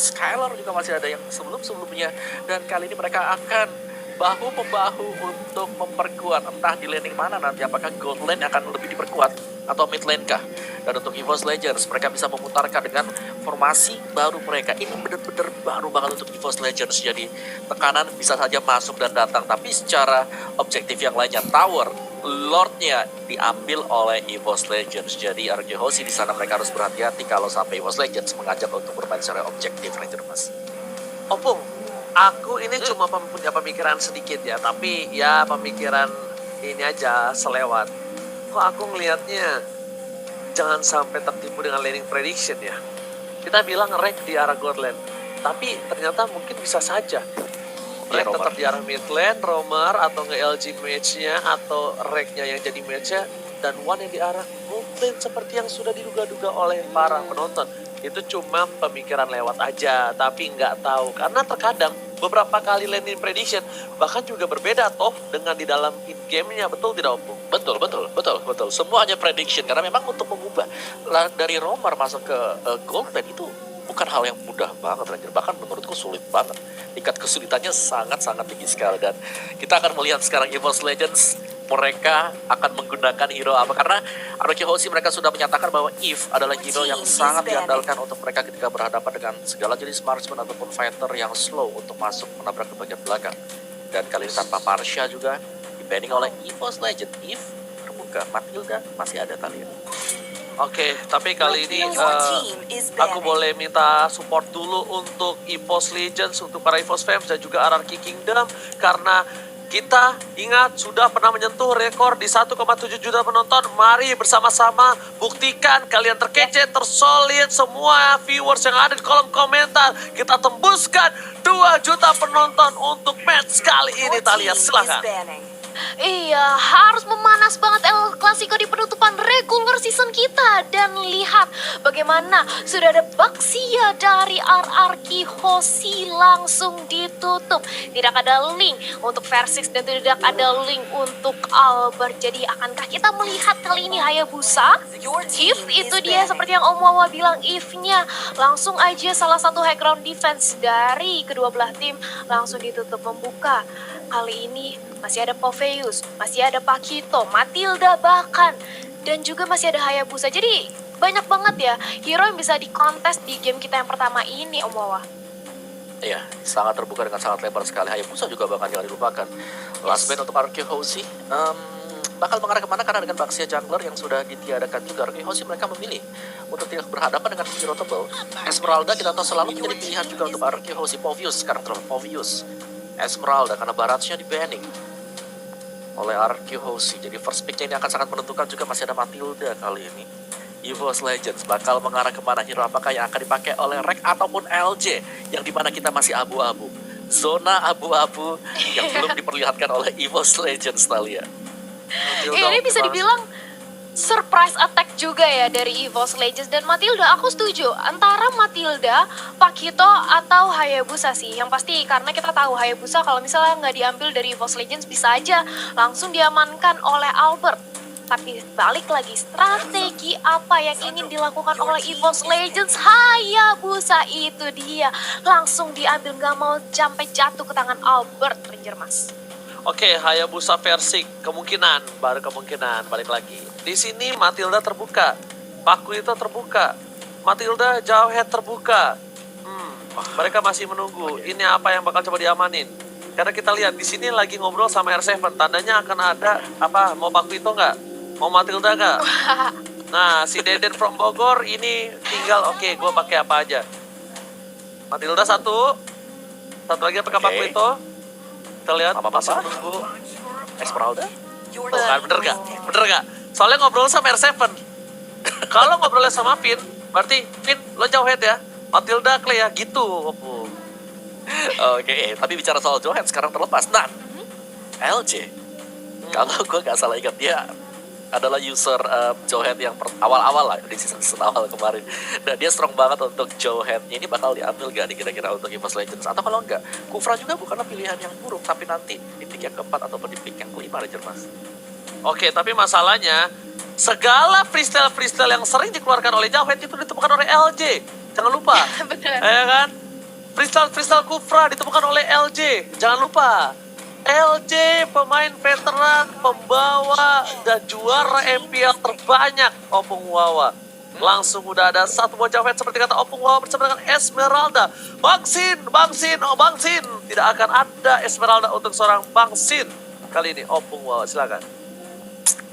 Skylar juga masih ada yang sebelum-sebelumnya. Dan kali ini mereka akan bahu-membahu untuk memperkuat, entah di laning mana nanti, apakah gold lane akan lebih diperkuat atau mid lane kah. Dan untuk EVOS Legends mereka bisa memutarkan dengan formasi baru mereka. Ini benar-benar baru banget untuk EVOS Legends, jadi tekanan bisa saja masuk dan datang, tapi secara objektif yang lainnya tower Lordnya diambil oleh EVOS Legends. Jadi RG Hoshi di sana mereka harus berhati-hati kalau sampai EVOS Legends mengajak untuk bermain secara objektif, Ranger Mas. Opung, aku ini cuma punya pemikiran sedikit ya, tapi ya pemikiran ini aja selewat. Kok aku ngelihatnya jangan sampai tertipu dengan laning prediction ya. Kita bilang rank di arah gold lane, tapi ternyata mungkin bisa saja rank tetap di arah mid lane, roamer atau nge-LG match-nya atau rank-nya yang jadi match-nya, dan one yang di arah gold lane seperti yang sudah diduga-duga oleh para penonton. Itu cuma pemikiran lewat aja, tapi nggak tahu. Karena terkadang beberapa kali landing prediction bahkan juga berbeda toh dengan di dalam in-game-nya, betul tidak Opung? Betul. Semuanya prediction karena memang untuk mengubah dari roamer masuk ke gold lane itu bukan hal yang mudah banget, Ranger. Bahkan menurutku sulit banget. Tingkat kesulitannya sangat-sangat tinggi sekali. Dan kita akan melihat sekarang EVOS Legends mereka akan menggunakan hero apa, karena RG Hoshi mereka sudah menyatakan bahwa Eve adalah hero yang sangat diandalkan untuk mereka ketika berhadapan dengan segala jenis marksman ataupun fighter yang slow untuk masuk menabrak ke bagian belakang. Dan kali ini tanpa Parsha juga di-banning oleh EVOS Legends. Eve terbuka, Matilda masih ada Talia. Oke, tapi kali ini aku boleh minta support dulu untuk EVOS Legends, untuk para EVOS fans dan juga RRQ Kingdom, karena kita ingat sudah pernah menyentuh rekor di 1,7 juta penonton. Mari bersama-sama buktikan kalian terkece, tersolid, semua viewers yang ada di kolom komentar. Kita tembuskan 2 juta penonton untuk match kali ini, Talia. Silahkan. Iya, harus memanas banget El Clasico di penutupan regular season kita. Dan lihat bagaimana sudah ada Baxia dari RRQ Hoshi langsung ditutup. Tidak ada link untuk Versix dan tidak ada link untuk Albert. Jadi akankah kita melihat kali ini Hayabusa? If itu dia seperti yang Om Wawa bilang, if-nya langsung aja salah satu high ground defense dari kedua belah tim langsung ditutup, membuka. Kali ini masih ada Poveus, masih ada Pakito, Matilda bahkan, dan juga masih ada Hayabusa. Jadi banyak banget ya hero yang bisa dikontes di game kita yang pertama ini, Om Wawa. Iya, sangat terbuka dengan sangat lebar sekali. Hayabusa juga bahkan jangan dilupakan. Last ban untuk RRQ Hoshi bakal mengarah kemana, karena dengan Baxia jungler yang sudah ditiadakan juga, RRQ Hoshi mereka memilih untuk tidak berhadapan dengan hero tebal. Esmeralda kita tahu selalu menjadi pilihan juga untuk RRQ Hoshi. Poveus sekarang terlalu Poveus. Esmeralda karena Barrage-nya di-banning oleh RRQ Hoshi. Jadi first pick-nya ini akan sangat menentukan juga. Masih ada Matilda kali ini. EVOS Legends bakal mengarah kemana, hero apakah yang akan dipakai oleh Rek ataupun LJ, yang dimana kita masih abu-abu. Zona abu-abu yang belum diperlihatkan oleh EVOS Legends, Talia. Ini bisa dibilang surprise attack juga ya dari EVOS Legends dan Matilda. Aku setuju antara Matilda, Pakito atau Hayabusa sih. Yang pasti karena kita tahu Hayabusa kalau misalnya nggak diambil dari EVOS Legends bisa aja langsung diamankan oleh Albert. Tapi balik lagi, strategi apa yang ingin dilakukan oleh EVOS Legends? Hayabusa itu dia langsung diambil, nggak mau sampai jatuh ke tangan Albert, Ranger Mas. Oke, Hayabusa Versix baru kemungkinan balik lagi. Di sini Matilda terbuka, Pakito terbuka, Matilda Jawhead terbuka. Mereka masih menunggu. Ini apa yang bakal coba diamanin? Karena kita lihat di sini lagi ngobrol sama R7, tandanya akan ada apa? Mau Pakito nggak? Mau Matilda nggak? Nah, si Deden from Bogor ini tinggal oke, gue pakai apa aja? Matilda satu lagi pakai Pakito. Kita lihat masih menunggu Esmeralda? Bukan, bener gak? Soalnya ngobrol sama R7. Kalau ngobrolnya sama Vin, berarti Vin lo Jawhead ya, Matilda Clay ya, gitu. Oke, tapi bicara soal Jawhead sekarang terlepas. Nah, LJ, kalau gue gak salah ingat, dia adalah user Jawhead yang awal-awal lah di season awal kemarin. Dan dia strong banget untuk Jawhead-nya. Ini bakal diambil gak nih kira-kira untuk EVOS Legends? Atau kalau enggak, Kufra juga bukanlah pilihan yang buruk, tapi nanti di pick yang keempat ataupun di pick yang kelima, Ranger Mas. Oke, tapi masalahnya segala freestyle yang sering dikeluarkan oleh Jawhead itu ditemukan oleh LJ. Jangan lupa. Bener. Ya kan? Kristal Kufra ditemukan oleh LJ. Jangan lupa, LJ pemain veteran, pembawa dan juara MPL terbanyak Opung Wawa. Langsung udah ada satu wajah fans seperti kata Opung Wawa bersama dengan Esmeralda. Bang Sin. Tidak akan ada Esmeralda untuk seorang Bang Sin. Kali ini Opung Wawa, silakan.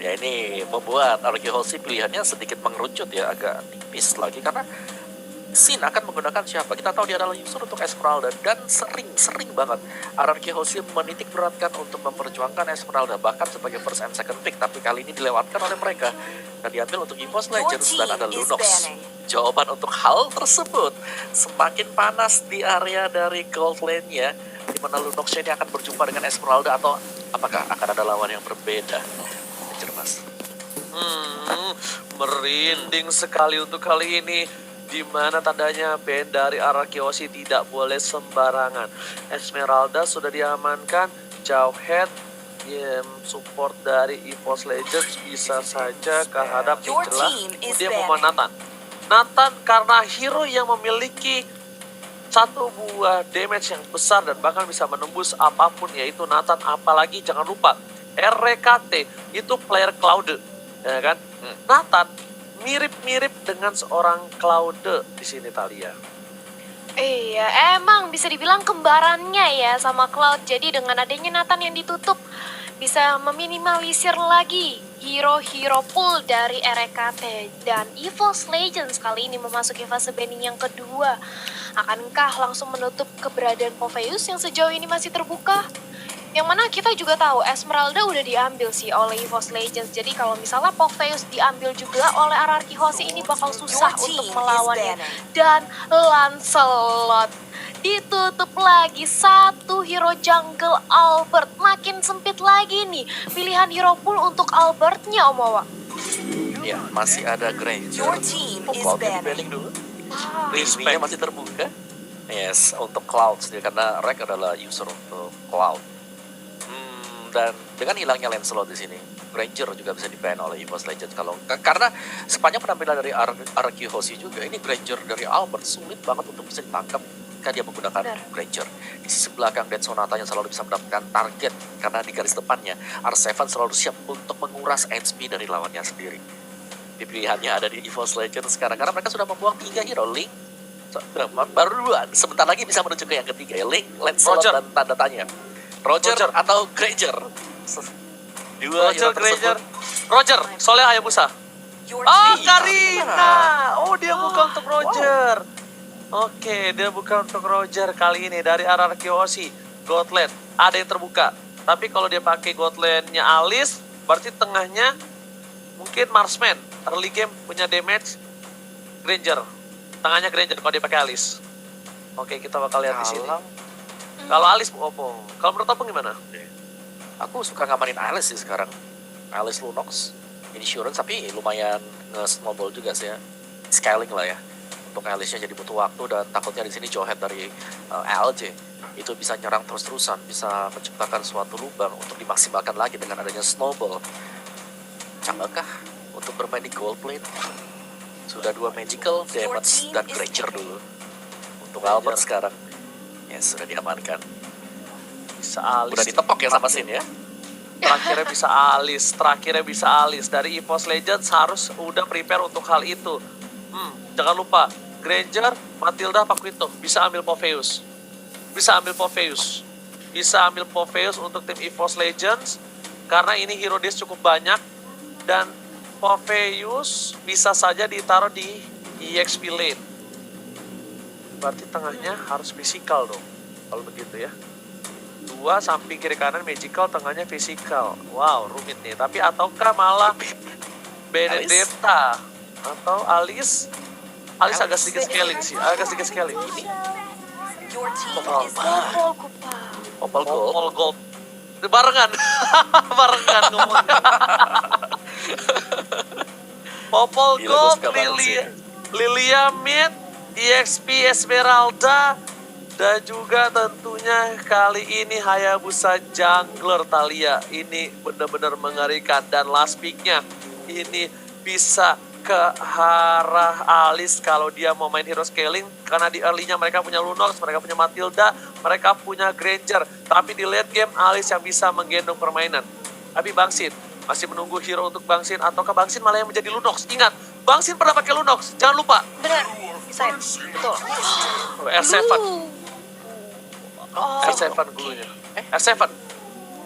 Ya ini membuat RRQ Hoshi pilihannya sedikit mengerucut ya, agak tipis lagi karena Sin akan menggunakan siapa? Kita tahu dia adalah user untuk Esmeralda dan sering banget RRQ Hoshi menitik beratkan untuk memperjuangkan Esmeralda bahkan sebagai first and second pick, tapi kali ini dilewatkan oleh mereka dan diambil untuk EVOS Legends dan ada Lunox. Jawaban untuk hal tersebut semakin panas di area dari gold lane-nya, di mana Lunox ini akan berjumpa dengan Esmeralda atau apakah akan ada lawan yang berbeda? Cermas. Merinding sekali untuk kali ini. Di mana tandanya band dari RRQ Hoshi tidak boleh sembarangan. Esmeralda sudah diamankan, Jauhead support dari EVOS Legends bisa saja kehadap celah. Dia mau Nathan karena hero yang memiliki satu buah damage yang besar dan bahkan bisa menembus apapun, yaitu Nathan. Apalagi jangan lupa RKT itu player Cloud, ya kan? Nathan mirip-mirip dengan seorang Cloud di sini, Talia. Iya, emang bisa dibilang kembarannya ya sama Cloud. Jadi dengan adanya Nathan yang ditutup bisa meminimalisir lagi hero-hero pool dari RKT. Dan EVOS Legends kali ini memasuki fase banning yang kedua. Akankah langsung menutup keberadaan Popheus yang sejauh ini masih terbuka? Yang mana kita juga tahu Esmeralda udah diambil sih oleh EVOS Legends. Jadi kalau misalnya Popheus diambil juga oleh RRQ Hoshi ini bakal susah untuk melawannya. Dan Lancelot ditutup lagi, satu hero jungle Albert. Makin sempit lagi nih pilihan hero pool untuk Albertnya, Om Wawa. Ya, masih ada Granger. Pokoknya di-banning dulu. Rizminya masih terbuka. Yes, untuk Cloud sendiri karena Rek adalah user untuk Cloud. Dan dengan hilangnya Lancelot di sini, Granger juga bisa di-ban oleh EVOS Legends karena sepanjang penampilan dari RRQ Hoshi juga, ini Granger dari Albert sulit banget untuk bisa ditangkap ketika dia menggunakan Granger. Di sisi belakang Dead Sonata yang selalu bisa mendapatkan target karena di garis depannya R7 selalu siap untuk menguras HP dari lawannya sendiri. Di pilihannya ada di EVOS Legends sekarang karena mereka sudah membuang 3 hero, Link baru 2, sebentar lagi bisa menuju ke yang ketiga ya, Link, Lancelot dan tanda tanya. Roger atau Granger? Roger, Soleh Hayabusa. Karina. Oh, dia bukan untuk Roger. Oke, dia bukan untuk Roger kali ini dari RRQ Hoshi. Godland ada yang terbuka. Tapi kalau dia pakai Godland-nya Alice, berarti tengahnya mungkin Marksman. Early game punya damage Granger. Tengahnya Granger kalau dia pakai Alice. Oke, kita bakal lihat di sini. Kalau Alice Opung, kalau menurut Opung gimana? Aku suka ngamanin Alice sih sekarang. Alice Lunox, Insurance, tapi lumayan nge-snowball juga sih ya. Scaling lah ya. Untuk Alice-nya jadi butuh waktu dan takutnya di sini Jawhead dari LJ itu bisa nyerang terus-terusan, bisa menciptakan suatu lubang untuk dimaksimalkan lagi dengan adanya snowball. Canggahkah untuk bermain di gold plate? Sudah 2 magical damage dan Granger dulu. Untuk Albert sekarang. Ya, sudah diamankan. Bisa Alice. Udah ditepok ya sama Sin ya. Terakhirnya bisa Alice. Dari EVOS Legends harus udah prepare untuk hal itu. Jangan lupa, Granger, Matilda, Paquito bisa ambil Popheus. Bisa ambil Popheus untuk tim EVOS Legends. Karena ini hero disk cukup banyak. Dan Popheus bisa saja ditaruh di EXP lane. Berarti tengahnya harus physical dong, kalau begitu ya. 2 samping kiri kanan magical, tengahnya physical. Wow, rumit nih. Tapi ataukah malah Benedetta atau Alice agak sedikit scaling sih, Ini Popol Gold. Barengan ngomongnya. Popol Gold, Lilia mid, EXP Esmeralda, dan juga tentunya kali ini Hayabusa Jungler Talia. Ini benar-benar mengerikan dan last pick-nya ini bisa ke arah Alice kalau dia mau main hero scaling. Karena di early-nya mereka punya Lunox, mereka punya Matilda, mereka punya Granger. Tapi di late game Alice yang bisa menggendong permainan. Tapi Bang Sin masih menunggu hero untuk Bang Sin, ataukah Bang Sin malah yang menjadi Lunox? Ingat, Bang Sin pernah pakai Lunox, jangan lupa. Benar. Saya betul. R7. Oh, R7 dulunya. R7.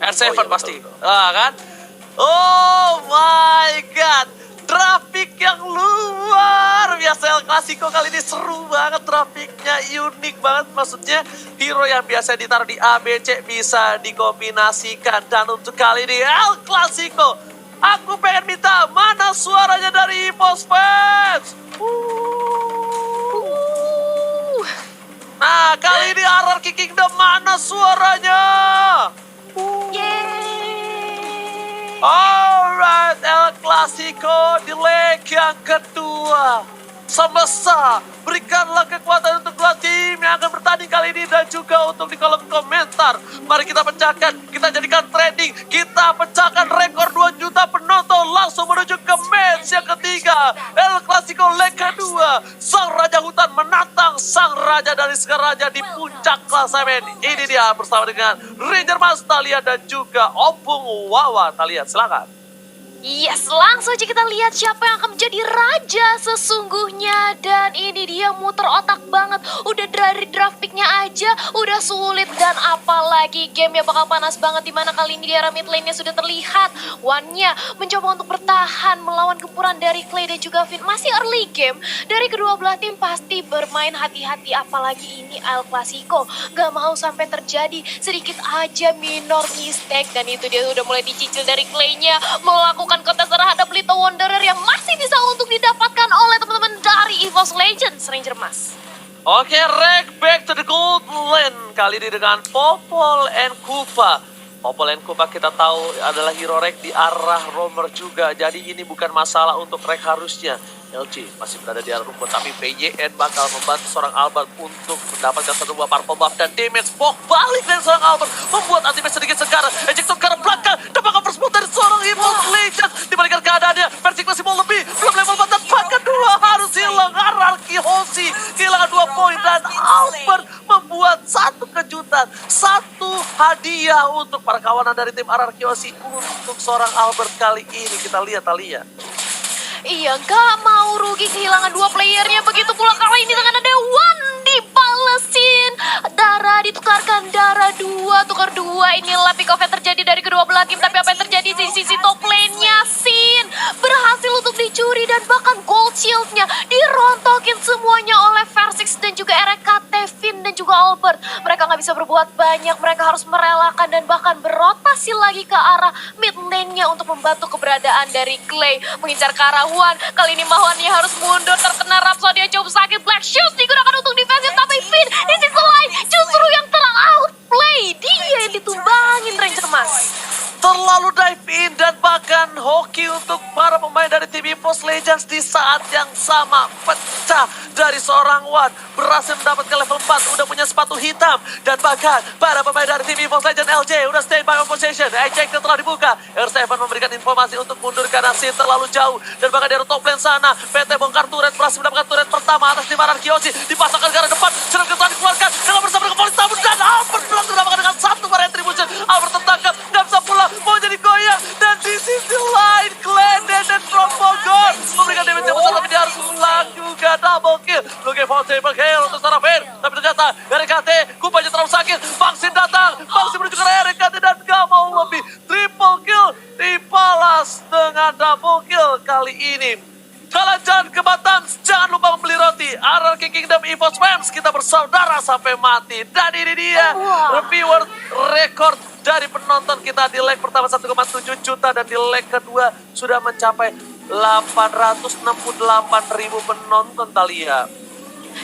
R7 Oh, iya, pasti. betul. Ah, kan? Oh my god. Traffic yang luar biasa El Clasico kali ini seru banget, trafiknya unik banget. Maksudnya hero yang biasa ditaruh di A, B, C bisa dikombinasikan. Dan untuk kali ini El Clasico, aku pengen minta mana suaranya dari EVOS fans. Nah, kali ini RRQ Kingdom mana suaranya? yeay. Alright, El Clasico di leg yang kedua. Semesta, berikanlah kekuatan untuk dua tim yang akan bertanding kali ini dan juga untuk di kolom komentar. Mari kita pecahkan, kita jadikan trending, kita pecahkan rekor 2 juta penonton langsung menuju ke match yang ketiga. El Clasico leg kedua, sang raja hutan menantang sang raja dari Sekaraja di puncak klasemen. Ini dia bersama dengan Ranger Mas Talia dan juga Opung Wawa. Talia, silakan. Yes, langsung aja kita lihat siapa yang akan menjadi raja sesungguhnya. Dan ini dia muter otak banget. Udah dari draft picknya aja udah sulit. Dan apalagi gamenya bakal panas banget. Dimana kali ini di area mid lane-nya sudah terlihat Wan-nya mencoba untuk bertahan melawan gempuran dari Clay dan juga Finn. Masih early game. Dari kedua belah tim pasti bermain hati-hati. Apalagi ini El Clasico. Gak mau sampai terjadi sedikit aja minor mistake. Dan itu dia udah mulai dicicil dari Clay-nya. Melakukan kontes terhadap Little Wanderer yang masih bisa untuk didapatkan oleh teman-teman dari EVOS Legends, Ranger Mas. Oke, Rek back to the gold lane. Kali ini dengan Popol and Kupa. Popol and Kupa kita tahu adalah hero Rek di arah roamer juga. Jadi ini bukan masalah untuk Rek harusnya. LG masih berada di arah rumput, tapi PYN bakal membantu seorang Albert untuk mendapatkan satu buah purple buff dan damage pok balik dari seorang Albert. Membuat ultimate sedikit segar. Ejector ke arah belakang. Dapat cover spot dari seorang EVOS Legends. Dibalikan keadaannya, Persik masih mau lebih. Belum level 4 dan bahkan 2 harus hilang. RRQ Hoshi kehilangan 2 poin dan Albert membuat satu kejutan. Satu hadiah untuk para kawanan dari tim RRQ Hoshi untuk seorang Albert kali ini. Kita lihat Talia. Iya, gak mau rugi kehilangan 2 playernya. Begitu pula kali ini dengan ada Wan dibalesin. Darah ditukarkan, darah 2, tukar 2. Inilah pick off yang terjadi dari kedua belah tim. Tapi apa yang terjadi di sisi top lane-nya? Sin berhasil untuk dicuri dan bahkan gold shield-nya dirontokin semuanya oleh Versix dan juga RKT, Finn dan juga Albert. Mereka gak bisa berbuat banyak, mereka harus merelakan dan bahkan berotasi lagi ke arah mid lane-nya untuk membantu keberadaan dari Clay. Mengincar ke arah Wan, kali ini Mahwannya harus mundur, terkena Rhapsody yang cukup sakit. Black Shoes digunakan untuk defensif, tapi Finn di sisi lain justru yang ter-outplay. Dia yang ditumbangin Ranger Mas. Terlalu dive in dan bahkan hoki untuk para pemain dari tim EVOS Legends di saat yang sama. Pecah dari seorang Wan. Berhasil mendapatkan level 4. Udah punya sepatu hitam. Dan bahkan para pemain dari tim EVOS Legends LJ udah stay by on position. Ejector telah dibuka. R7 memberikan informasi untuk mundur karena Sin terlalu jauh. Dan bahkan dari top lane sana. PT bongkar turret. Berhasil mendapatkan turret pertama atas tim RRQ Hoshi. Dipasangkan ke arah depan. Sedang telah dikeluarkan. Dengan bersama dengan polisi tabur. Dan Albert berhasil mendapatkan dengan satu retribution. Albert tertangkap. Nggak bisa pulang. Mau jadi goyang. Dan di sisi lain Glenden dan From Bogor memberikan damage yang besar, tapi dia harus ulang juga double kill. Looking for triple kill untuk seorang Fair. Tapi ternyata RKT Kupanya terlalu sakit. Bangsin datang. Bangsin menuju ke arah RKT dan gak mau lebih. Triple kill dibalas dengan double kill kali ini. Kalian jangan kebatam, jangan lupa membeli roti. RRQ Kingdom EVOS Fans, kita bersaudara sampai mati. Dan ini dia reviewer rekor dari penonton kita di leg pertama 1,7 juta dan di leg kedua sudah mencapai 868.000 penonton Talia.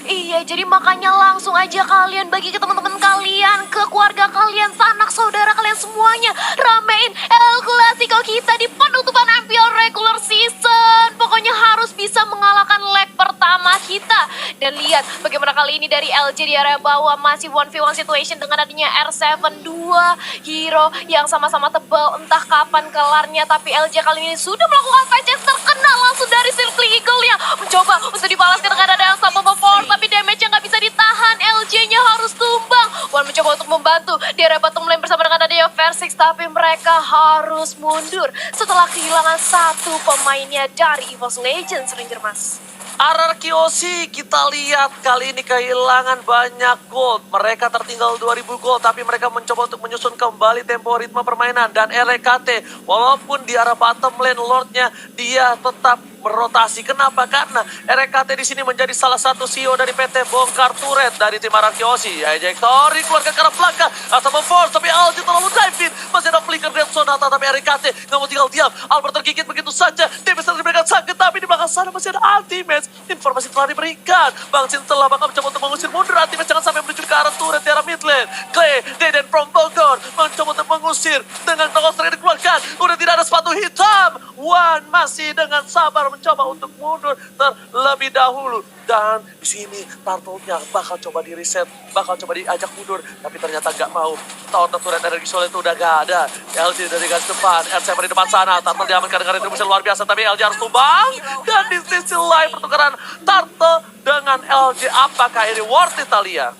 Iya, jadi makanya langsung aja kalian bagi ke teman-teman kalian, ke keluarga kalian, sanak saudara kalian semuanya. Ramein El Clasico kita di penutupan MPL regular season. Pokoknya harus bisa mengalahkan leg pertama. kita. Dan lihat bagaimana kali ini dari LJ di area bawah masih 1v1 situation dengan adanya R7 2 hero yang sama-sama tebal entah kapan kelarnya. Tapi LJ kali ini sudah melakukan fight terkena langsung dari Silky Eagle-nya. Mencoba untuk dibalaskan dengan ada yang sama force tapi damage-nya nggak bisa ditahan. LJ-nya harus tumbang. Wan mencoba untuk membantu di area bottom lane bersama dengan adanya Versix tapi mereka harus mundur setelah kehilangan satu pemainnya dari EVOS Legends, Ranger Mas. RRQ OC kita lihat kali ini kehilangan banyak gold. Mereka tertinggal 2000 gold tapi mereka mencoba untuk menyusun kembali tempo ritme permainan. Dan RKT walaupun di arah bottom lane Lordnya dia tetap berotasi. Kenapa? Karena RKT di sini menjadi salah satu CEO dari PT Bongkar Turret dari tim RRQ OC. Ejectori keluar ke arah belakang atau memforce tapi Aldi terlalu dive in. Masih ada flicker Death Sonata tapi RKT nggak mau tinggal diam. Albert tergigit begitu saja. Damage diberikan sakit tapi di belakang sana masih ada Ultimate. Informasi telah diberikan. Bang Sin telah bakal mencoba untuk mengusir mundur Ultimate jangan sampai menuju ke arah turret di arah mid lane. Clay, Deden from Bogor mencoba untuk mengusir dengan Knockster yang dikeluarkan. Udah tidak ada sepatu hitam. Wan masih dengan sabar mencoba untuk mundur terlebih dahulu. Dan di sini Turtle-nya bakal coba di reset, bakal coba diajak mundur, tapi ternyata nggak mau. Tahun turret energi solid itu udah gak ada. LG dari garis depan, R7 di depan sana. Turtle diamankan dengan retribusi luar biasa, tapi LG harus tumbang. Dan di sisi lain pertukaran Turtle dengan LG, apakah ini worth it, Talia?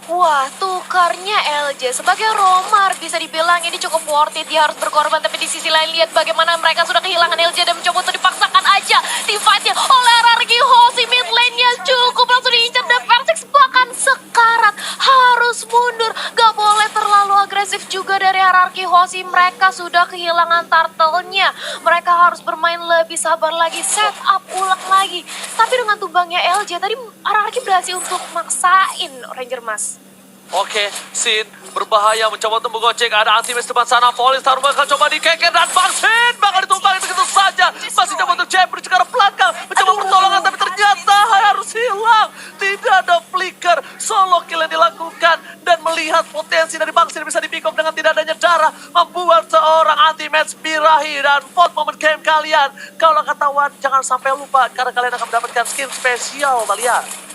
Wah, tukarnya LJ sebagai Romar bisa dibilang ini cukup worth it. Dia harus berkorban, tapi di sisi lain lihat bagaimana mereka sudah kehilangan LJ dan mencoba untuk dipaksakan aja di fight-nya oleh RRQ Hoshi. Mid lane-nya cukup langsung diincar dan Versix bahkan sekarat harus mundur. Gak boleh terlalu agresif juga dari RRQ Hoshi. Mereka sudah kehilangan turtle-nya. Mereka harus bermain lebih sabar lagi, set up ulang lagi. Tapi dengan tumbangnya LJ tadi RRQ berhasil untuk maksain Ranger Mas. Oke, Sin berbahaya mencoba untuk menggocek. Ada anti-match depan sana. Polis taruh bakal coba dikeker dan Bang Sin bakal ditumbangin begitu saja. Masih coba untuk jab ke arah belakang. Mencoba pertolongan tapi ternyata harus hilang. Tidak ada flicker. Solo kill yang dilakukan. Dan melihat potensi dari Bang Sin bisa di-pick up dengan tidak adanya darah. Membuat seorang anti-match birahi. Dan vote moment game kalian. Kalau kata Wan, jangan sampai lupa. Karena kalian akan mendapatkan skin spesial, Talia.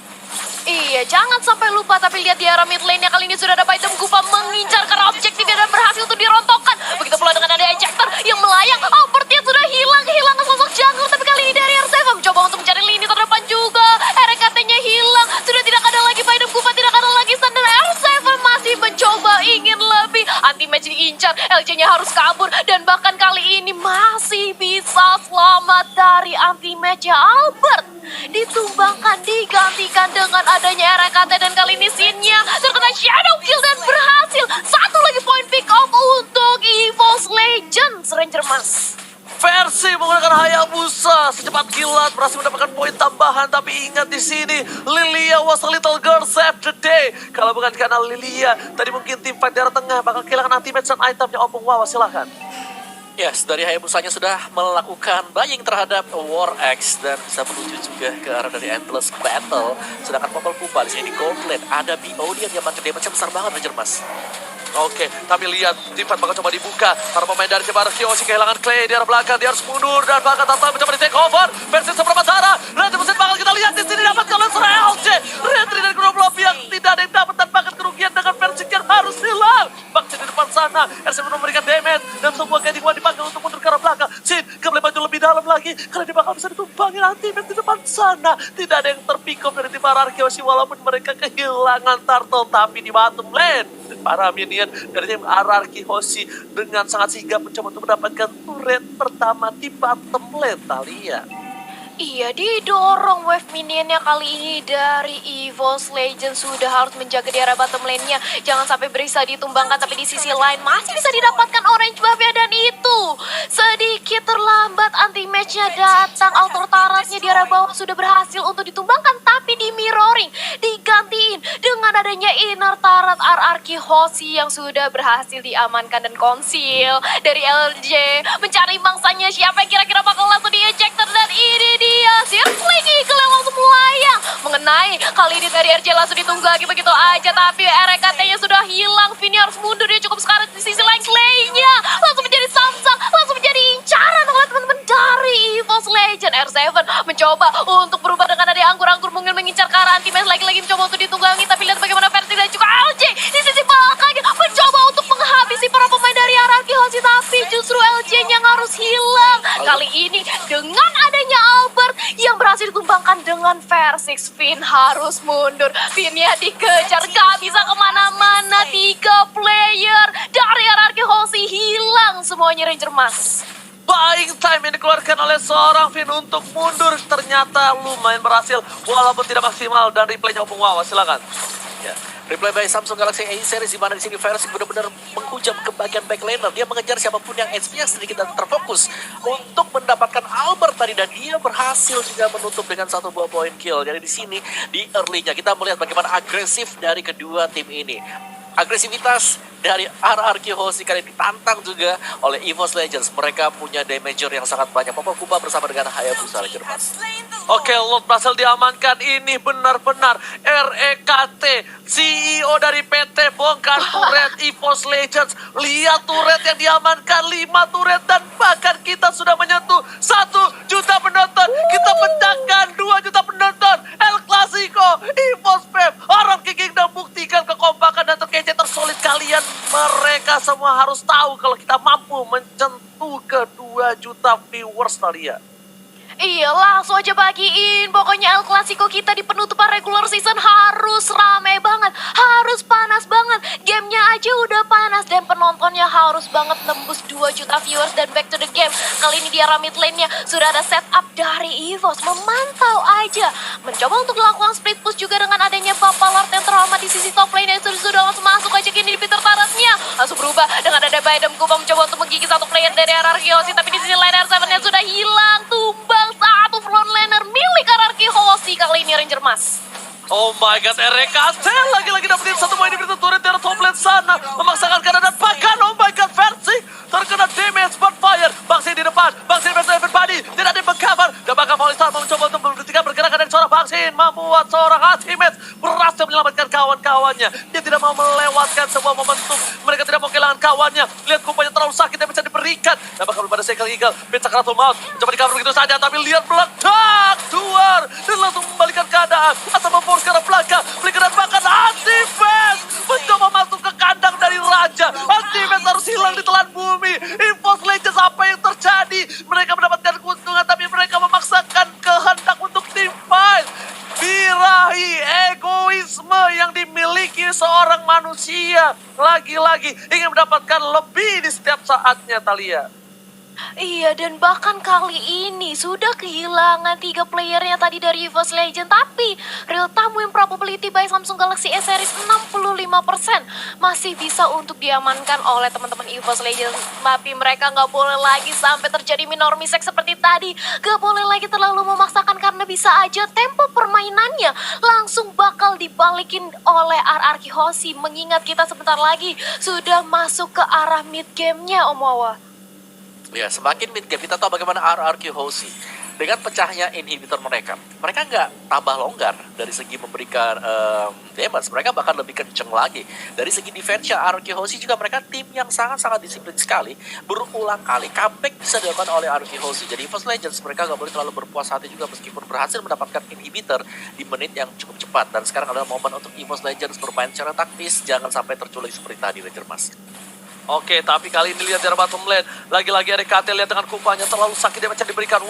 Iya, jangan sampai lupa. Tapi lihat di arah mid lane-nya kali ini sudah ada Baitem Gupa mengincar karena objektifnya dan berhasil untuk dirontokkan. Begitu pula dengan ada ejector yang melayang. Albertnya sudah hilang, kehilangan sosok jungle. Tapi kali ini dari R7 mencoba untuk mencari lini terdepan juga. RKT-nya hilang, sudah tidak ada lagi Baitem Gupa, tidak ada lagi stun. Dan R7 masih mencoba ingin lebih. Anti-match diincar, LJ-nya harus kabur. Dan bahkan kali ini masih bisa selamat dari anti-match-nya Albert. Ditumbangkan, digantikan dengan adanya RKT dan kali ini Sin-nya terkena shadow kill dan berhasil. Satu lagi point pick up untuk EVOS Legends, Ranger Mas. Versi menggunakan Hayabusa secepat kilat berhasil mendapatkan poin tambahan. Tapi ingat di sini Lilia was a little girl saved the day. Kalau bukan karena Lilia, tadi mungkin tim fight daerah tengah bakal kehilangan anti-match dan itemnya. Opung Wawa silahkan. Yes, dari Hayabusanya sudah melakukan buying terhadap War X dan bisa menuju juga ke arah dari Endless Battle. Sedangkan Popol Pupa di sini di Gold Lane ada BOD yang diamankan damage-nya besar banget, Ranger Mas. Oke, tapi lihat tim fight bakal coba dibuka. Para pemain dari tim RRQ OC kehilangan Clay di arah belakang. Dia harus mundur dan bahkan Tata mencoba di take over. Versi seberapa darah. Red Buset bakal kita lihat di sini dapat kalian serang LJ. Retri dari grup lobby yang tidak ada yang dapat dan bahkan kerugian dengan versi yang harus hilang. Bakti di depan sana. RC memberikan damage dan semua Guiding One dipanggil untuk mundur ke arah belakang. Sin kembali maju lebih dalam lagi karena dia bakal bisa ditumbangin anti-match di depan sana. Tidak ada yang terpick up dari tim RRQ OC walaupun mereka kehilangan Turtle tapi di bottom lane. Para minion dari tim RRQ Hoshi dengan sangat sigap mencoba untuk mendapatkan turret pertama di bottom lane, Talia. Iya, didorong wave minionnya kali ini dari EVOS Legends sudah harus menjaga di arah bottom lane-nya. Jangan sampai bisa ditumbangkan, tapi di sisi lain masih bisa didapatkan orange buff-nya dan itu sedikit terlambat anti-match-nya datang. Altor Tarasnya di arah bawah sudah berhasil untuk ditumbangkan, tapi di mirroring digantiin dengan adanya inner turret RRQ Hoshi yang sudah berhasil diamankan dan konsil dari LJ. Mencari mangsanya siapa yang kira-kira bakal langsung di-ejector dan ini dia Silky Eagle yang langsung melayang mengenai. Kali ini dari RJ langsung ditunggangi begitu aja, tapi RKT-nya sudah hilang. Vini harus mundur, dia cukup sekarat. Di sisi lain Clay-nya langsung menjadi samsang, langsung menjadi incaran oleh teman-teman dari EVOS Legend. R7 mencoba untuk berubah dengan ada anggur-anggur mengincar ke arah anti-match, lagi-lagi mencoba untuk ditunggangi, tapi lihat bagaimana Versi dan juga LJ di sisi belakangnya mencoba untuk menghabisi para pemain dari RRQ Hoshi, tapi justru LJ yang harus hilang. Kali ini dengan adanya Albert yang berhasil ditumbangkan dengan Versix, Finn harus mundur. Finnnya dikejar, gak bisa kemana-mana. 3 player dari RRQ Hoshi hilang semuanya Ranger Mas. Buying time yang dikeluarkan oleh seorang Finn untuk mundur ternyata lumayan berhasil walaupun tidak maksimal, dan replaynya Opung Wawa, silakan. Ya, replay by Samsung Galaxy A series di mana di sini Versix benar-benar menghujam ke bagian backlaner. Dia mengejar siapapun yang HP-nya sedikit dan terfokus untuk mendapatkan Albert tadi, dan dia berhasil juga menutup dengan 1 buah point kill. Jadi di sini di early-nya kita melihat bagaimana agresif dari kedua tim ini. Agresivitas dari RRQ Hoshi kali ditantang juga oleh EVOS Legends. Mereka punya damager yang sangat banyak. Papa Kuba bersama dengan Hayabusa Ranger Mas. Oke, Lord berhasil diamankan. Ini benar-benar REKT, CEO dari PT bongkar turret EVOS Legends. Lihat turret yang diamankan, 5 turret, dan bahkan kita sudah menyentuh 1 juta penonton. Kita pecahkan 2 juta penonton. El Clasico, EVOS Pep, orang kicking dan buktikan kekompakan dan terkece tersolid kalian. Mereka semua harus tahu kalau kita mampu mencentuh ke 2 juta viewers tadi ya. Iya, langsung aja bagiin. Pokoknya El Clasico kita di penutupan regular season harus rame banget, harus panas banget. Gamenya aja udah panas dan penontonnya harus banget tembus 2 juta viewers. Dan back to the game, kali ini di arah mid lane-nya sudah ada setup dari EVOS. Memantau aja, mencoba untuk melakukan split push juga dengan adanya Bapak Lord yang terhormat di sisi top lane yang sudah langsung masuk aja kini di Peter Tarasnya. Langsung berubah dengan ada Baidam Kuba mencoba untuk menggigit 1 player dari RRQ Hoshi, tapi di sisi lain R7-nya sudah hilang, tumbang 1 frontlaner milik RRQ Hoshi kali ini Ranger Mas. Oh my god, RKT lagi-lagi dapetin 1 poin di pintu turret dari top lane sana. Memaksakan keadaan dan bahkan oh my god, Versi terkena damage fire. Bangsi di depan, Bangsi versus everybody. Tidak ada yang mengcover. Dan bahkan Molistar mencoba untuk menghentikan pergerakan dari seorang Bangsi. Membuat seorang ultimate berhasil menyelamatkan kawan-kawannya. Dia tidak mau melewatkan sebuah momentum. Mereka tidak mau kehilangan kawannya. Lihat kumpanya terlalu sakit yang bisa diberikan. Dan bahkan pada Cycle Eagle, Pizza Kratul Maut mencoba di-cover begitu saja. Tapi lihat meledak keluar dan langsung membalikan keadaan. Atau memforce ke arah belakang. Berikan dan bahkan anti-fans mencoba masuk ke kandang dari Raja. Anti-fans harus hilang di telan bumi. EVOS Legends, apa yang terjadi? Mereka mendapatkan keuntungan tapi mereka memaksakan kehendak untuk tim fight. Birahi egoisme yang dimiliki seorang manusia. Lagi-lagi ingin mendapatkan lebih di setiap saatnya, Thalia. Iya, dan bahkan kali ini sudah kehilangan 3 playernya tadi dari EVOS Legend. Tapi real time win probability by Samsung Galaxy S series 65% masih bisa untuk diamankan oleh teman-teman EVOS Legend. Tapi mereka nggak boleh lagi sampai terjadi minor mistake seperti tadi. Nggak boleh lagi terlalu memaksakan karena bisa aja tempo permainannya langsung bakal dibalikin oleh RRQ Hoshi. Mengingat kita sebentar lagi sudah masuk ke arah mid game-nya, Om Wawa. Ya, semakin mid game kita tahu bagaimana RRQ Hoshi dengan pecahnya inhibitor mereka nggak tambah longgar dari segi memberikan damage. Mereka bahkan lebih kenceng lagi dari segi defense-nya. RRQ Hoshi juga mereka tim yang sangat-sangat disiplin sekali. Berulang kali comeback bisa dilakukan oleh RRQ Hoshi. Jadi EVOS Legends mereka nggak boleh terlalu berpuas hati juga meskipun berhasil mendapatkan inhibitor di menit yang cukup cepat. Dan sekarang adalah momen untuk EVOS Legends bermain secara taktis, jangan sampai terculik seperti tadi Ranger Mas. Oke, tapi kali ini lihat dari bottom lane. Lagi-lagi RKT lihat dengan kupanya terlalu sakit yang macam diberikan.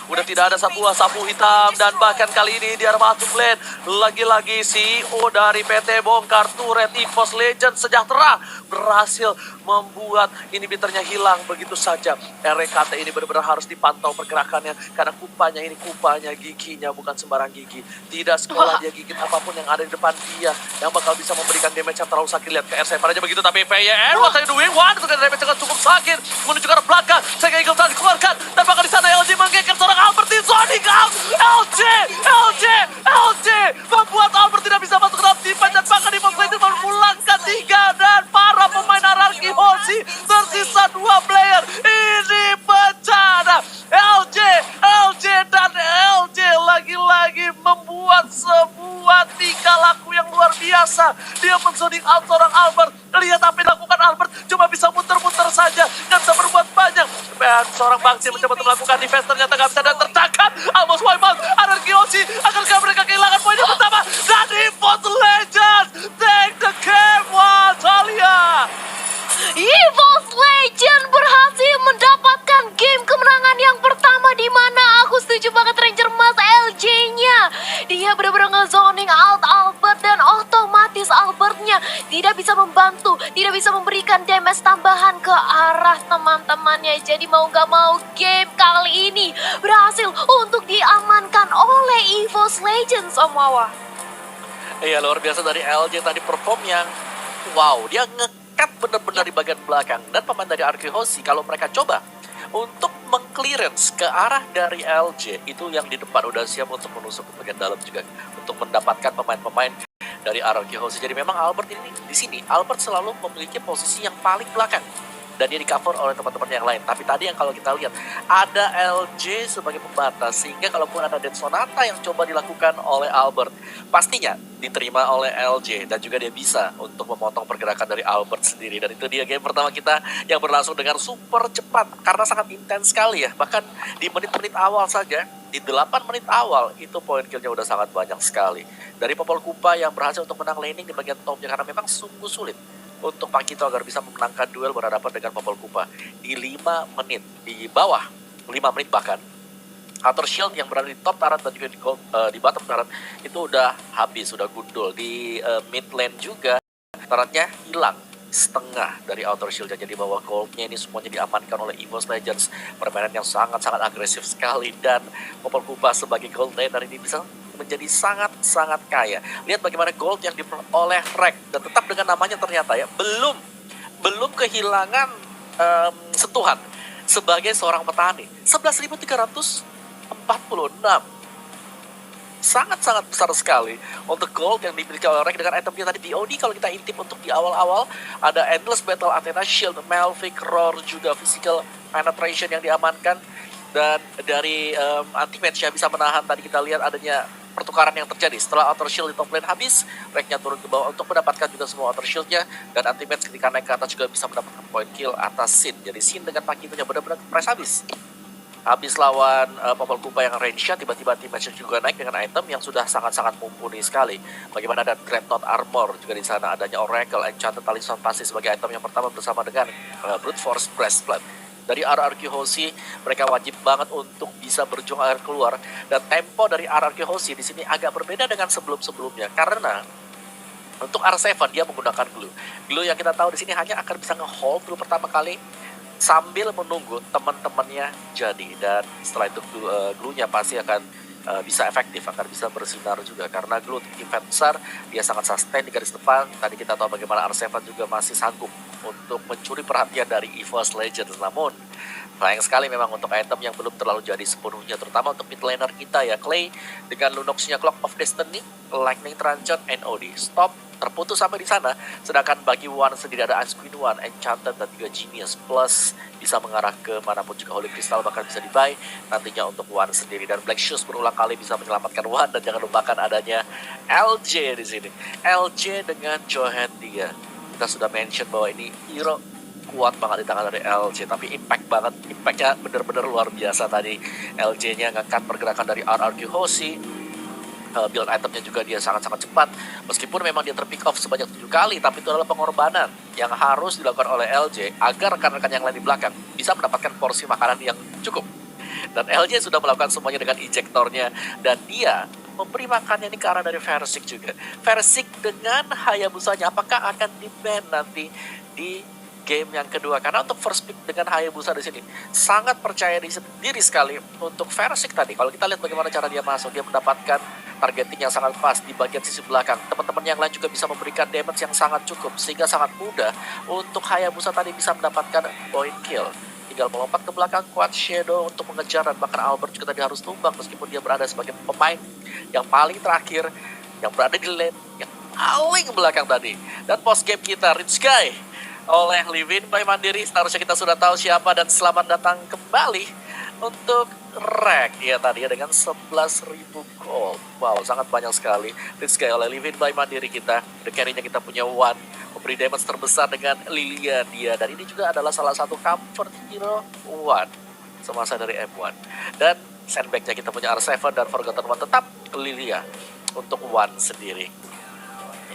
Udah tidak ada sapu hitam. Dan bahkan kali ini di arah bottom lane. Lagi-lagi CEO dari PT bongkar turret EVOS Legends Sejahtera berhasil membuat inhibitornya hilang begitu saja. RKT ini benar-benar harus dipantau pergerakannya. Karena kupanya giginya bukan sembarang gigi. Tidak sekolah dia gigit apapun yang ada di depan dia yang bakal bisa memberikan damage yang terlalu sakit. Lihat ke R7 aja begitu, tapi PYN what are you doing? Itu kan damage yang cukup sakit menuju ke arah belakang. Saya Eagle telah dikeluarkan dan bahkan di sana LG menggeser seorang Albert di Sonic out. LG membuat Albert tidak bisa masuk ke dalam tim dan bahkan di Legends memulangkan 3 dan para pemain RRQ Hoshi tersisa 2 player. Ini bencana. LG dan LG lagi-lagi membuat sebuah tingkah laku yang luar biasa. Dia menzoning out seorang Albert. Lihat apa yang dilakukan Albert, cuma bisa muter-muter saja, nggak bisa berbuat banyak. Dan seorang Bangsi mencoba untuk melakukan defense, ternyata nggak bisa dan tertangkap. Almost wipe out RRQ Hoshi. Akankah mereka kehilangan poin? EVOS Legends take the game. Wah, Talia. EVOS Legend berhasil mendapatkan game kemenangan yang pertama, di mana aku setuju banget Ranger Mas LJ-nya. Dia benar-benar ngezoning out Albert dan otomatis Albertnya tidak bisa membantu, tidak bisa memberikan damage tambahan ke arah teman-temannya. Jadi mau gak mau game kali ini berhasil untuk diamankan oleh EVOS Legends, Om Wawa. Iya, luar biasa dari LJ tadi perform yang wow, dia ngekat bener-bener di bagian belakang. Dan pemain dari RQ Hoshi kalau mereka coba untuk meng-clearance ke arah dari LJ, itu yang di depan udah siap untuk menusuk ke bagian dalam juga untuk mendapatkan pemain-pemain dari RQ Hoshi. Jadi memang Albert ini di sini Albert selalu memiliki posisi yang paling belakang dan dia di cover oleh teman-teman yang lain. Tapi tadi yang kalau kita lihat ada LJ sebagai pembatas, sehingga kalaupun ada Dead Sonata yang coba dilakukan oleh Albert, pastinya diterima oleh LJ dan juga dia bisa untuk memotong pergerakan dari Albert sendiri. Dan itu dia game pertama kita yang berlangsung dengan super cepat karena sangat intens sekali ya. Bahkan di menit-menit awal saja, di 8 menit awal itu poin killnya udah sangat banyak sekali. Dari Popol Kupa yang berhasil untuk menang laning di bagian topnya karena memang sungguh sulit untuk Pakito agar bisa memenangkan duel berhadapan dengan Popol Kupa di 5 menit, di bawah 5 menit bahkan. Hunter Shield yang berada di top turret dan juga di bottom turret itu udah habis, sudah gundul. Di mid lane juga turretnya hilang setengah dari outer shield. Jadi bawah goldnya ini semuanya diamankan oleh EVOS Legends. Permainan yang sangat-sangat agresif sekali, dan Popol Kupa sebagai gold laner ini bisa menjadi sangat-sangat kaya. Lihat bagaimana gold yang diperoleh Rek, dan tetap dengan namanya ternyata ya belum kehilangan sentuhan sebagai seorang petani. 11.346, sangat-sanat besar sekali untuk gold yang dimiliki oleh Rek dengan itemnya tadi BOD. Kalau kita intip untuk di awal-awal ada Endless Battle, Athena Shield, Malphite, Roar, juga Physical Penetration yang diamankan. Dan dari anti-match yang bisa menahan, tadi kita lihat adanya pertukaran yang terjadi setelah outer shield di top lane habis, Reknya turun ke bawah untuk mendapatkan juga semua outer shieldnya, dan anti-match ketika naik ke atas juga bisa mendapatkan point kill atas Sin. Jadi Sin dengan Pakitonya benar-benar press habis lawan Popol Kupa yang range shot, tiba-tiba anti-match juga naik dengan item yang sudah sangat-sangat mumpuni sekali. Bagaimana ada Dreadnought Armor juga di sana, adanya Oracle, Enchanted Talisman pasti sebagai item yang pertama bersama dengan Brute Force Breastplate. Dari RRQ Hoshi, mereka wajib banget untuk bisa berjuang agar keluar. Dan tempo dari RRQ Hoshi di sini agak berbeda dengan sebelum-sebelumnya, karena untuk R7 dia menggunakan glue. Glue yang kita tahu di sini hanya akan bisa nge-hold dulu pertama kali sambil menunggu teman-temannya jadi. Dan setelah itu glue-nya pasti akan bisa efektif, akan bisa bersinar juga. Karena glue untuk event besar, dia sangat sustain di garis depan. Tadi kita tahu bagaimana R7 juga masih sanggup untuk mencuri perhatian dari EVOS Legends. Namun sayang sekali memang untuk item yang belum terlalu jadi sepenuhnya, terutama untuk mid laner kita ya. Clay dengan Lunox-nya Clock of Destiny, Lightning Truncheon, NOD stop terputus sampai di sana. Sedangkan bagi One sendiri ada Ice Queen One, Enchanted, dan juga Genius plus bisa mengarah ke manapun juga. Holy Crystal bahkan bisa di-buy nantinya untuk One sendiri. Dan Black Shoes berulang kali bisa menyelamatkan One, dan jangan lupakan adanya LJ di sini. LJ dengan Johandia. Kita sudah mention bahwa ini hero kuat banget di tangan dari LJ, tapi impact banget, impactnya bener-bener luar biasa tadi. LJ-nya ngangkat pergerakan dari RRQ Hoshi. Build itemnya juga dia sangat-sangat cepat. Meskipun memang dia terpick off sebanyak 7 kali, tapi itu adalah pengorbanan yang harus dilakukan oleh LJ agar rekan-rekan yang lain di belakang bisa mendapatkan porsi makanan yang cukup. Dan LJ sudah melakukan semuanya dengan injektornya, dan dia memberi makannya ini ke arah dari Versick juga. Versick dengan Hayabusanya apakah akan di-ban nanti di game yang kedua? Karena untuk first pick dengan Hayabusa di sini sangat percaya diri sekali untuk Versick tadi. Kalau kita lihat bagaimana cara dia masuk, dia mendapatkan targeting yang sangat pas di bagian sisi belakang. Teman-teman yang lain juga bisa memberikan damage yang sangat cukup, sehingga sangat mudah untuk Hayabusa tadi bisa mendapatkan point kill. Tinggal melompat ke belakang, kuat Shadow untuk mengejar, dan bahkan Albert juga tadi harus tumbang meskipun dia berada sebagai pemain yang paling terakhir, yang berada di lane yang paling belakang tadi. Dan post game kita Rich Guy oleh Livin by Mandiri, seharusnya kita sudah tahu siapa. Dan selamat datang kembali untuk Rek ya tadi ya, dengan 11.000 gold. Wow, sangat banyak sekali. Rich Guy oleh Livin by Mandiri kita. The carry-nya kita punya One, memberi damage terbesar dengan Lilia dia. Dan ini juga adalah salah satu comfort hero One semasa dari M1. Dan sandbag-nya kita punya R7, dan Forgotten One tetap Lilia untuk One sendiri.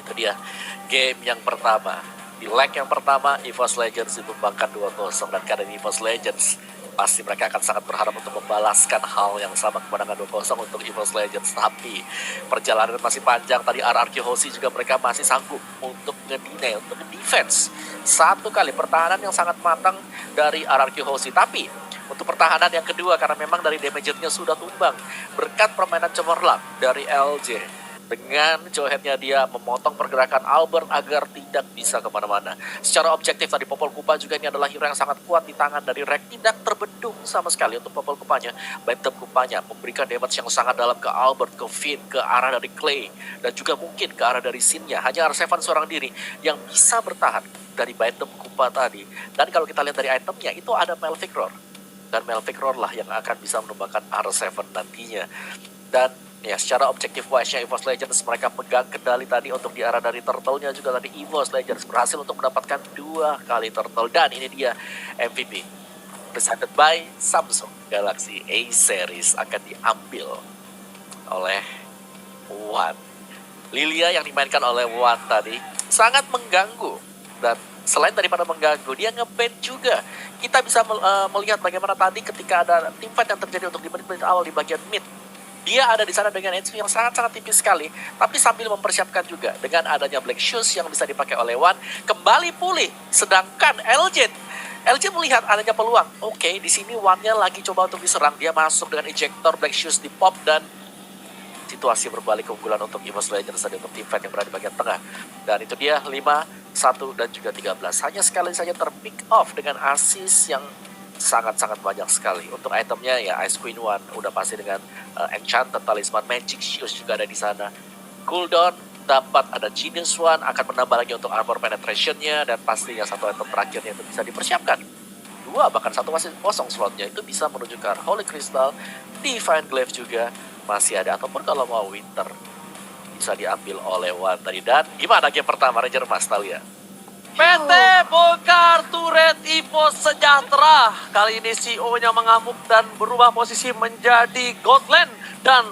Itu dia game yang pertama. Di leg yang pertama, EVOS Legends ditumbangkan 2-0. Dan karena EVOS Legends, pasti mereka akan sangat berharap untuk membalaskan hal yang sama, kemenangan 2-0 untuk EVOS Legends. Tapi perjalanan masih panjang. Tadi RRQ Hoshi juga mereka masih sanggup untuk nge-deny, untuk nge-defense. Satu kali pertahanan yang sangat matang dari RRQ Hoshi. Tapi untuk pertahanan yang kedua, karena memang dari damager-nya sudah tumbang berkat permainan cemerlang dari LJ. Dengan jawhead-nya dia memotong pergerakan Albert agar tidak bisa kemana-mana. Secara objektif tadi Popol Kupa juga ini adalah hero yang sangat kuat di tangan dari Rek. Tidak terbendung sama sekali untuk Popol Kupanya. Bottom Kupanya memberikan damage yang sangat dalam ke Albert, ke Finn, ke arah dari Clay. Dan juga mungkin ke arah dari Sin-nya. Hanya R7 seorang diri yang bisa bertahan dari bottom Kupa tadi. Dan kalau kita lihat dari itemnya, itu ada Melvic Roar. Dan Melvic Roar lah yang akan bisa menumbangkan R7 nantinya. Dan ya secara objektif wise-nya EVOS Legends mereka pegang kendali tadi untuk di arah dari turtle-nya juga tadi EVOS Legends berhasil untuk mendapatkan 2 kali turtle. Dan ini dia MVP presented by Samsung Galaxy A Series akan diambil oleh Wan. Lilia yang dimainkan oleh Wan tadi sangat mengganggu, dan selain daripada mengganggu, dia nge-ban juga. Kita bisa melihat bagaimana tadi ketika ada teamfight yang terjadi untuk di menit-menit awal di bagian mid. Dia ada di sana dengan HP yang sangat-sangat tipis sekali, tapi sambil mempersiapkan juga dengan adanya Black Shoes yang bisa dipakai oleh Wan kembali pulih. Sedangkan LJ melihat adanya peluang. Oke, di sini Wan-nya lagi coba untuk diserang. Dia masuk dengan ejector Black Shoes di pop, dan situasi berbalik keunggulan untuk EVOS Legends tadi untuk teamfight yang berada di bagian tengah. Dan itu dia 5, 1, dan juga 13. Hanya sekali saja terpick off dengan assist yang sangat-sangat banyak sekali. Untuk itemnya ya Ice Queen One udah pasti dengan Enchanted Talisman, Magic Shoes juga ada di sana. Cooldown dapat ada Genius One, akan menambah lagi untuk armor penetration-nya, dan pastinya satu item terakhirnya itu bisa dipersiapkan. 2 bahkan 1 masih kosong slotnya, itu bisa menuju ke Holy Crystal. Divine Glaive juga masih ada, ataupun kalau mau Winter bisa diambil oleh Wan tadi. Dan gimana game pertama Ranger Mas Talia? PT bongkar turret EVOS Sejahtera. Kali ini CEO-nya mengamuk dan berubah posisi menjadi Godland. Dan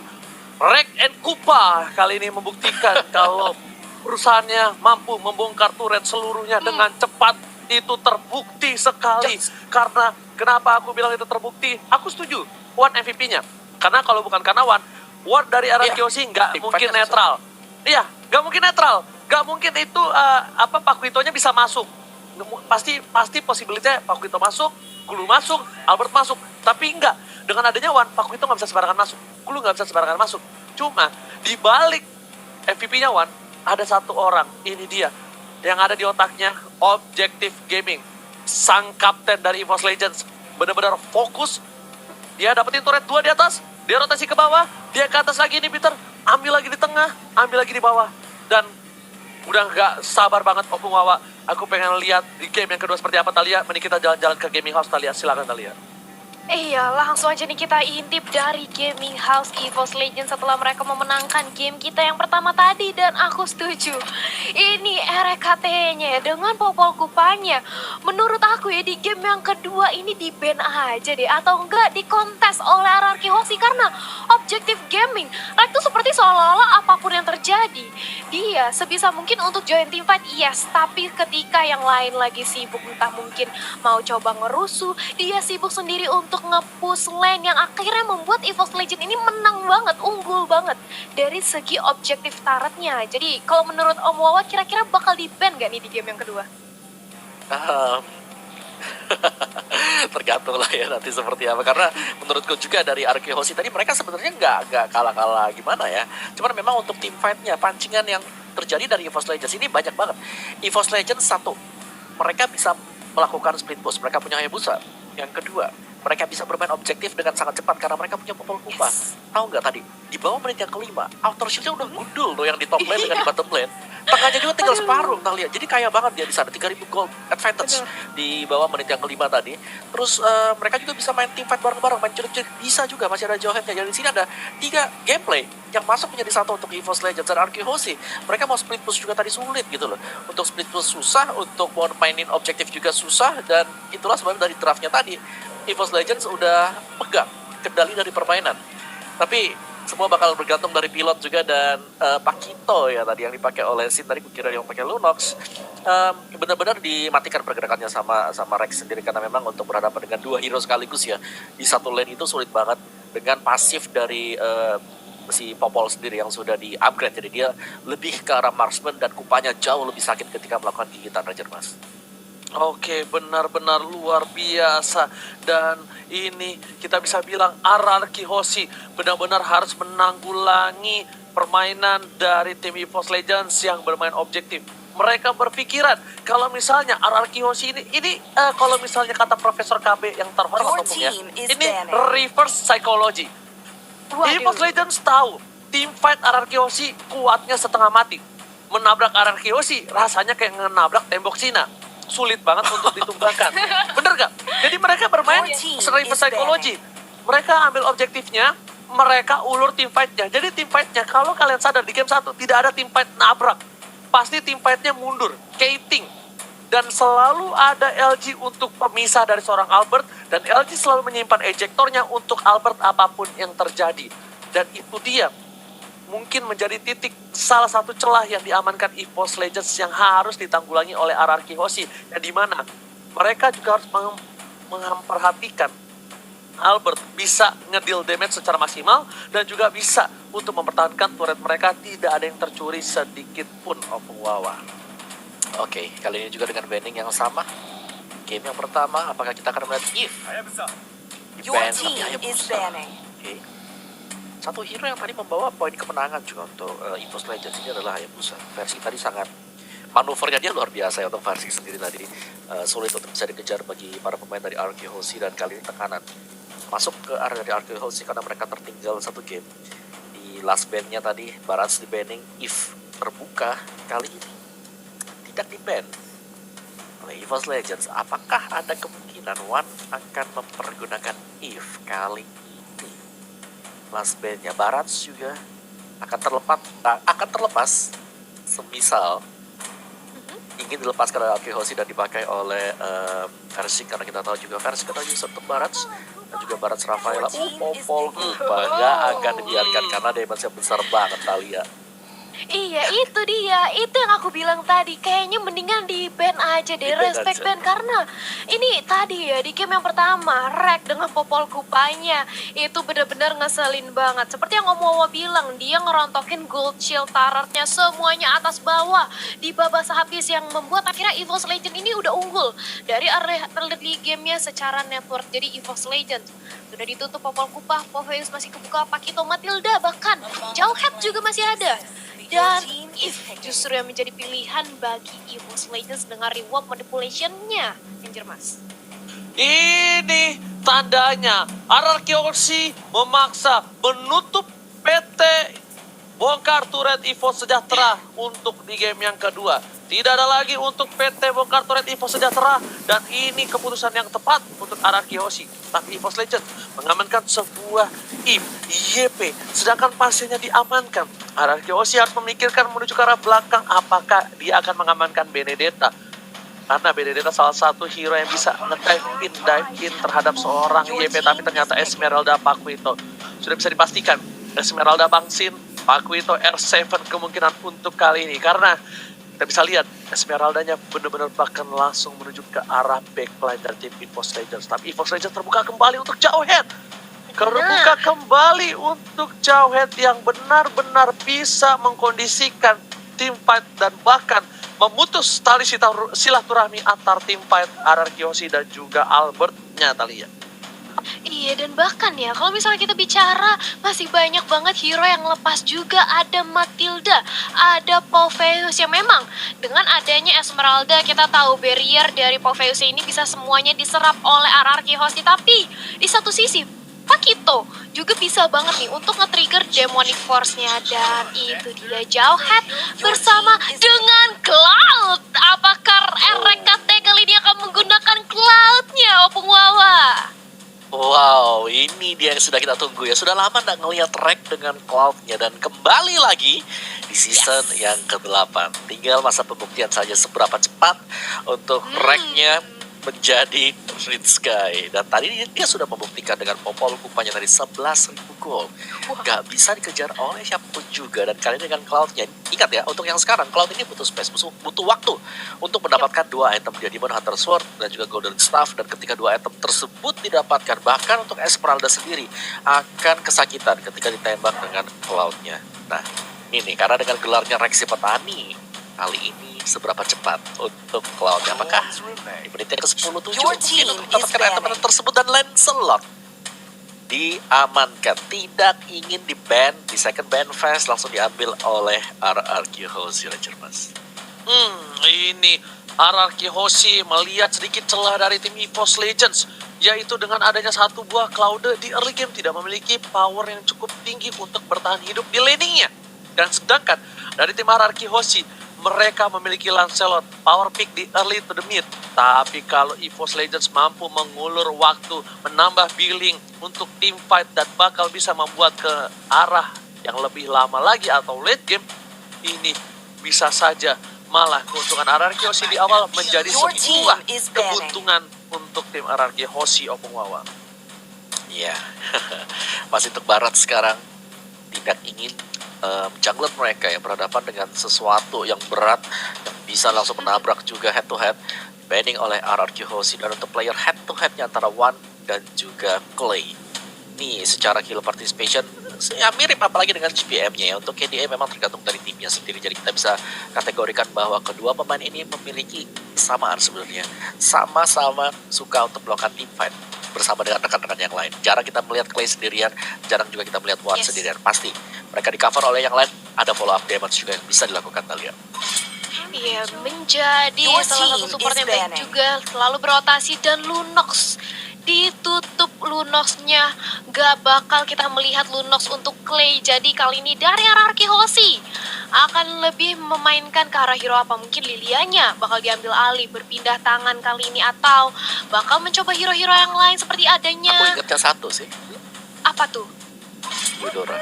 Rek and Kupa kali ini membuktikan kalau perusahaannya mampu membongkar turret seluruhnya dengan cepat. Itu terbukti sekali. Karena kenapa aku bilang itu terbukti? Aku setuju Wan MVP-nya. Karena kalau bukan karena Wan dari RRQ Hoshi nggak mungkin netral. Iya, nggak mungkin netral. Gak mungkin itu Pakuitonya bisa masuk. Pasti possibility Pakuito masuk, Gulu masuk, Albert masuk. Tapi enggak, dengan adanya Wan, Pakuito nggak bisa sembarangan masuk, Gulu nggak bisa sembarangan masuk. Cuma di balik MVP-nya Wan, ada satu orang, ini dia yang ada di otaknya, Objective Gaming, sang kapten dari EVOS Legends, benar-benar fokus. Dia dapetin turret 2 di atas, dia rotasi ke bawah, dia ke atas lagi, ini Peter ambil lagi di tengah, ambil lagi di bawah. Dan udah nggak sabar banget Opung Wawa. Aku pengen lihat di game yang kedua seperti apa Talia. Mending kita jalan-jalan ke gaming house Talia. Silakan Talia. Iya, langsung aja nih kita intip dari Gaming House EVOS Legends setelah mereka memenangkan game kita yang pertama tadi. Dan aku setuju, ini RKT-nya ya, dengan Popol Kupanya. Menurut aku ya, di game yang kedua ini di-ban aja deh, atau enggak dikontes oleh RRQ Hoshi. Karena Objective Gaming, Rek tuh seperti seolah-olah apapun yang terjadi, dia sebisa mungkin untuk join teamfight, yes. Tapi ketika yang lain lagi sibuk, entah mungkin mau coba ngerusuh, dia sibuk sendiri untuk nge-push lane, yang akhirnya membuat EVOS Legends ini menang banget, unggul banget dari segi objektif turretnya. Jadi kalau menurut Om Wawa kira-kira bakal di-ban gak nih di game yang kedua? Tergantung lah ya nanti seperti apa, karena menurutku juga dari RRQ Hoshi tadi mereka sebenarnya nggak kalah-kalah gimana ya. Cuman memang untuk team fight-nya, pancingan yang terjadi dari EVOS Legends ini banyak banget. EVOS Legends satu, mereka bisa melakukan split push, mereka punya Hayabusa. Yang kedua, mereka bisa bermain objektif dengan sangat cepat karena mereka punya Popol Kupa. Tahu nggak tadi, di bawah menit yang kelima, outer shield-nya udah gundul loh yang di top lane dengan di bottom lane. Tengahnya juga tinggal separuh, nah lihat. Jadi kaya banget dia di sana, 3.000 gold advantage di bawah menit yang kelima tadi. Terus mereka juga bisa main team fight bareng-bareng, main culik-culik bisa juga, masih ada Johan-nya. Jadi di sini ada 3 gameplay yang masuk menjadi satu untuk EVOS Legends dan RRQ Hoshi. Mereka mau split push juga tadi sulit gitu loh. Untuk split push susah, untuk mau mainin objektif juga susah, dan itulah sebabnya dari draftnya tadi EVOS Legends udah pegang kendali dari permainan. Tapi Semua bakal bergantung dari pilot juga dan Pakito ya tadi yang dipakai oleh Sin tadi kukira yang pakai Lunox. Benar-benar dimatikan pergerakannya sama Rex sendiri karena memang untuk berhadapan dengan dua hero sekaligus ya di satu lane itu sulit banget dengan pasif dari si Popol sendiri yang sudah di-upgrade. Jadi dia lebih ke arah marksman dan kupanya jauh lebih sakit ketika melakukan gigitan Ranger Mas. Oke, benar-benar luar biasa. Dan ini kita bisa bilang RRQ Hoshi benar-benar harus menanggulangi permainan dari tim EVOS Legends yang bermain objektif. Mereka berpikiran kalau misalnya RRQ Hoshi ini kalau misalnya kata Profesor KB yang terhormat ngomongnya, ini reverse psychology. EVOS Legends tahu tim fight RRQ Hoshi kuatnya setengah mati. Menabrak RRQ Hoshi rasanya kayak menabrak tembok Cina. Sulit banget untuk ditumbangkan. Bener gak? Jadi mereka bermain reverse psychology. Mereka ambil objektifnya, mereka ulur tim fight-nya. Jadi tim fight-nya, kalau kalian sadar di game 1, tidak ada tim fight nabrak. Pasti tim fight-nya mundur, cating. Dan selalu ada LG untuk pemisah dari seorang Albert. Dan LG selalu menyimpan ejektornya untuk Albert apapun yang terjadi. Dan itu dia mungkin menjadi titik salah satu celah yang diamankan EVOS Legends yang harus ditanggulangi oleh RRQ Hoshi. Yang dimana mereka juga harus memperhatikan Albert bisa ngedeal damage secara maksimal dan juga bisa untuk mempertahankan turret mereka tidak ada yang tercuri sedikit pun Opung Wawa. Oke, kali ini juga dengan banning yang sama. Game yang pertama, apakah kita akan melihat Eve? Your team is banning. Oke. Satu hero yang tadi membawa poin kemenangan juga untuk EVOS Legends ini adalah Hayabusa. Versi tadi sangat manuvernya dia luar biasa ya untuk versi sendiri tadi. Sulit untuk bisa dikejar bagi para pemain dari RRQ Hoshi dan kali ini tekanan masuk ke area dari RRQ Hoshi karena mereka tertinggal satu game. Di last bandnya tadi Barats di banning, Eve terbuka kali ini tidak di ban oleh EVOS Legends. Apakah ada kemungkinan One akan mempergunakan Eve kali ini? Last bandnya Barats juga akan terlepas semisal ingin dilepaskan oleh RRQ Hoshi dan dipakai oleh Versing karena kita tahu juga Versing adalah user untuk Barats dan juga Barats Rafaela. Popol Kupa nggak akan dibiarkan karena damage-nya besar banget Talia. Iya, itu dia. Itu yang aku bilang tadi. Kayaknya mendingan di ban aja deh, respect ban. Karena ini tadi ya, di game yang pertama, Rek dengan Popol Kupanya, itu bener-bener ngeselin banget. Seperti yang Om Wawa bilang, dia ngerontokin gold shield turretnya semuanya atas bawah. Di babak habis yang membuat akhirnya EVOS Legends ini udah unggul. Dari early gamenya secara network. Jadi EVOS Legends sudah ditutup Popol Kupa, Popheus masih kebuka, Pakito, Matilda, bahkan Jauhead juga masih ada. Dan Eve justru yang menjadi pilihan bagi EVOS Legends dengan reward manipulation-nya, Anjir Mas. Ini tandanya RRQ Hoshi memaksa menutup PT Bongkar Turret EVOS Sejahtera untuk di game yang kedua. Tidak ada lagi untuk PT Bongkar Turret EVOS Sejahtera dan ini keputusan yang tepat untuk RRQ Hoshi. Tapi EVOS Legends mengamankan sebuah YP sedangkan pasiennya diamankan. RRQ Hoshi harus memikirkan menuju ke arah belakang apakah dia akan mengamankan Benedetta. Karena Benedetta salah satu hero yang bisa nge-dive in terhadap seorang YP tapi ternyata Esmeralda Paquito. Sudah bisa dipastikan Esmeralda Bangsin, Paquito R7 kemungkinan untuk kali ini karena kita bisa lihat Esmeraldanya benar-benar bahkan langsung menuju ke arah backline dari tim EVOS Legends. Tapi EVOS Legends terbuka kembali untuk Jauhead. Terbuka kembali untuk Jauhead yang benar-benar bisa mengkondisikan tim fight dan bahkan memutus tali silaturahmi antar tim fight RRQ Hoshi dan juga Albertnya Talia. Iya, dan bahkan ya kalau misalnya kita bicara masih banyak banget hero yang lepas juga. Ada Matilda, ada Popheus yang memang dengan adanya Esmeralda kita tahu barrier dari Popheus ini bisa semuanya diserap oleh RRQ Hoshi. Tapi di satu sisi Pakito juga bisa banget nih untuk nge-trigger Demonic Force-nya. Dan itu dia Jauhead bersama dengan Cloud. Apakah RKT kali ini akan menggunakan Cloud-nya, Opung Wawa? Wow, ini dia yang sudah kita tunggu ya. Sudah lama nggak ngelihat Rek dengan Cloud-nya dan kembali lagi di season yang ke-8. Tinggal masa pembuktian saja seberapa cepat untuk Rek-nya menjadi Red Sky. Dan tadi dia sudah membuktikan dengan Popol Kupanya tadi 11.000 gol. Gak bisa dikejar oleh siapapun juga. Dan kali ini dengan Cloud-nya, ingat ya, untuk yang sekarang Cloud ini butuh space, butuh waktu untuk mendapatkan dua item, dia Demon Hunter Sword dan juga Golden Staff. Dan ketika dua item tersebut didapatkan, bahkan untuk Esmeralda sendiri akan kesakitan ketika ditembak dengan Cloud-nya. Nah, ini karena dengan gelarnya Rexy Petani, kali ini seberapa cepat untuk Cloud? Apakah di menit yang ke-10-7 Your mungkin team untuk mendapatkan is item tersebut? Dan Lancelot diamankan, tidak ingin di-ban di second ban phase, langsung diambil oleh RRQ Hoshi Ranger Mas. Ini RRQ Hoshi melihat sedikit celah dari tim EVOS Legends, yaitu dengan adanya satu buah Cloud di early game tidak memiliki power yang cukup tinggi untuk bertahan hidup di laningnya. Dan sedangkan dari tim RRQ Hoshi, mereka memiliki Lancelot, power pick di early to the mid. Tapi kalau EVOS Legends mampu mengulur waktu, menambah billing untuk team fight dan bakal bisa membuat ke arah yang lebih lama lagi atau late game, ini bisa saja malah keuntungan RRQ Hoshi di awal menjadi Your sebuah team is banning. keuntungan untuk tim RRQ Hoshi Opung Wawa. Iya, masih untuk Barat sekarang tidak ingin jungler mereka yang berhadapan dengan sesuatu yang berat yang bisa langsung menabrak juga head to head, banning oleh RRQ Hoshi. Dan untuk player head to headnya antara Wan dan juga Clay, nih secara kill participation ya mirip, apalagi dengan GPM-nya ya. Untuk KDA memang tergantung dari timnya sendiri, jadi kita bisa kategorikan bahwa kedua pemain ini memiliki kesamaan sebenarnya, sama-sama suka untuk melakukan team fight bersama dengan rekan-rekan yang lain. Jarang kita melihat Clay sendirian, jarang juga kita melihat Wan sendirian. Pasti mereka di cover oleh yang lain, ada follow up damage juga yang bisa dilakukan Talia. Iya, menjadi Your salah satu team support is yang baik banning. juga, selalu berotasi. Dan Lunox ditutup, Lunoxnya gak bakal kita melihat Lunox untuk Clay. Jadi kali ini dari RRQ Hoshi akan lebih memainkan ke arah hero apa, mungkin Lilianya bakal diambil alih, berpindah tangan kali ini, atau bakal mencoba hero-hero yang lain seperti Aku adanya ingatnya satu sih, apa tuh? Eudora.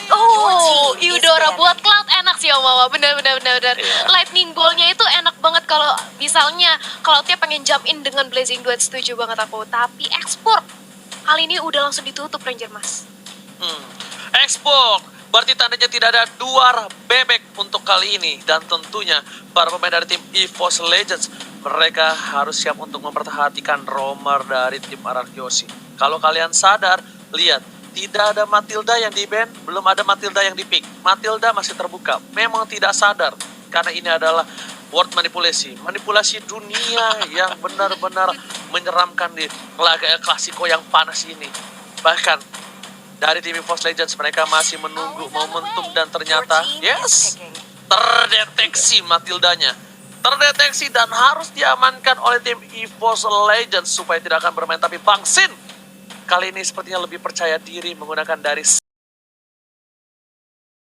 Oh, Your team is Eudora banning. buat Cloud enak sih Om Wawa, bener. Iya. Lightning Ball-nya itu enak banget kalau misalnya Cloud-nya pengen jump in dengan Blazing Duet, setuju banget aku. Tapi ekspor kali ini udah langsung ditutup Ranger Mas. Export, berarti tandanya tidak ada dua bebek untuk kali ini. Dan tentunya para pemain dari tim EVOS Legends, mereka harus siap untuk memperhatikan roamer dari tim RRQ Hoshi. Kalau kalian sadar, lihat, tidak ada Matilda yang di-ban, belum ada Matilda yang di-pick. Matilda masih terbuka, memang tidak sadar. Karena ini adalah word manipulasi. Manipulasi dunia yang benar-benar menyeramkan di laga El Clasico yang panas ini. Bahkan dari tim EVOS Legends mereka masih menunggu momentum dan ternyata Your team is picking. terdeteksi Matildanya. Terdeteksi dan harus diamankan oleh tim EVOS Legends supaya tidak akan bermain. Tapi Bang Sin kali ini sepertinya lebih percaya diri menggunakan dari